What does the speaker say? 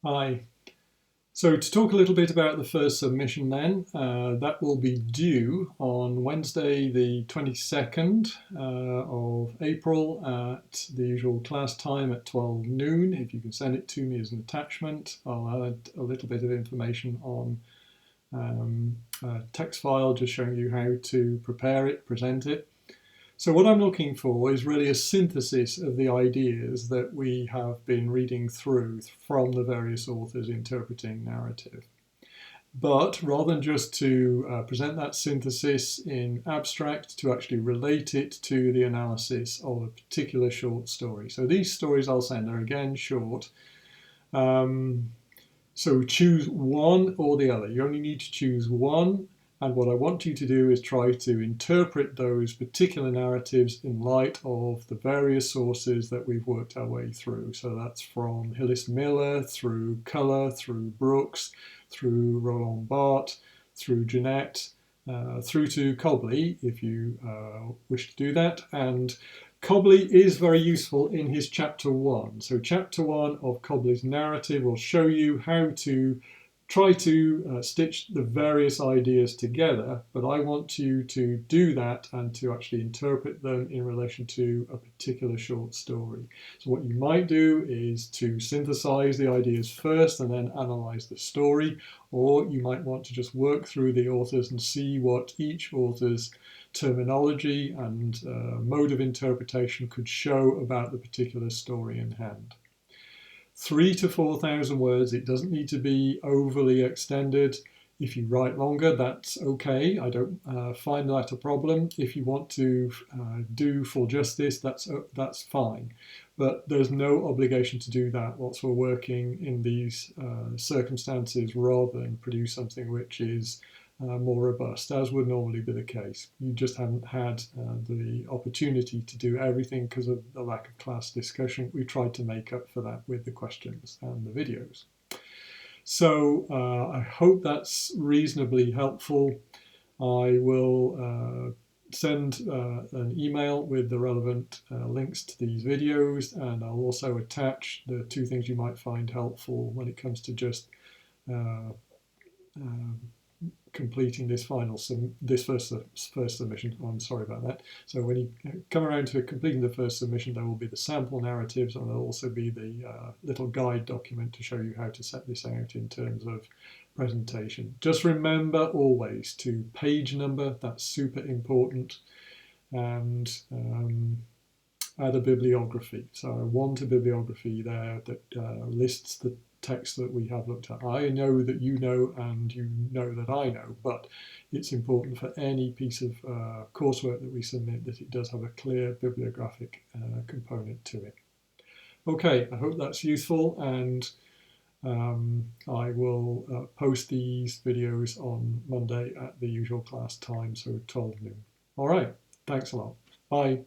Hi. So to talk a little bit about the first submission then, that will be due on Wednesday the 22nd of April at the usual class time at 12 noon. If you can send it to me as an attachment, I'll add a little bit of information on a text file just showing you how to prepare it, present it. So what I'm looking for is really a synthesis of the ideas that we have been reading through from the various authors interpreting narrative. But rather than just to present that synthesis in abstract, to actually relate it to the analysis of a particular short story. So these stories I'll send are again short. So choose one or the other. You only need to choose one. And what I want you to do is try to interpret those particular narratives in light of the various sources that we've worked our way through. So that's from Hillis Miller, through Culler, through Brooks, through Roland Barthes, through Jeanette, through to Cobley, if you wish to do that. And Cobley is very useful in his chapter 1. So chapter 1 of Cobley's narrative will show you how to try to stitch the various ideas together, but I want you to do that and to actually interpret them in relation to a particular short story. So what you might do is to synthesize the ideas first and then analyze the story, or you might want to just work through the authors and see what each author's terminology and mode of interpretation could show about the particular story in hand. 3,000 to 4,000 words. It doesn't need to be overly extended. If you write longer, that's okay. I don't find that a problem. If you want to do full justice, that's fine. But there's no obligation to do that whilst we're working in these circumstances, rather than produce something which is more robust, as would normally be the case. You just haven't had the opportunity to do everything because of the lack of class discussion. We tried to make up for that with the questions and the videos. So I hope that's reasonably helpful. I will send an email with the relevant links to these videos, and I'll also attach the two things you might find helpful when it comes to just completing this first submission. I'm sorry about that. So when you come around to completing the first submission, there will be the sample narratives, and there'll also be the little guide document to show you how to set this out in terms of presentation. Just remember always to page number, that's super important, and add a bibliography. So I want a bibliography there that lists the text that we have looked at. I know that you know, and you know that I know, but it's important for any piece of coursework that we submit that it does have a clear bibliographic component to it. Okay, I hope that's useful, and I will post these videos on Monday at the usual class time, so 12 noon. All right, thanks a lot. Bye.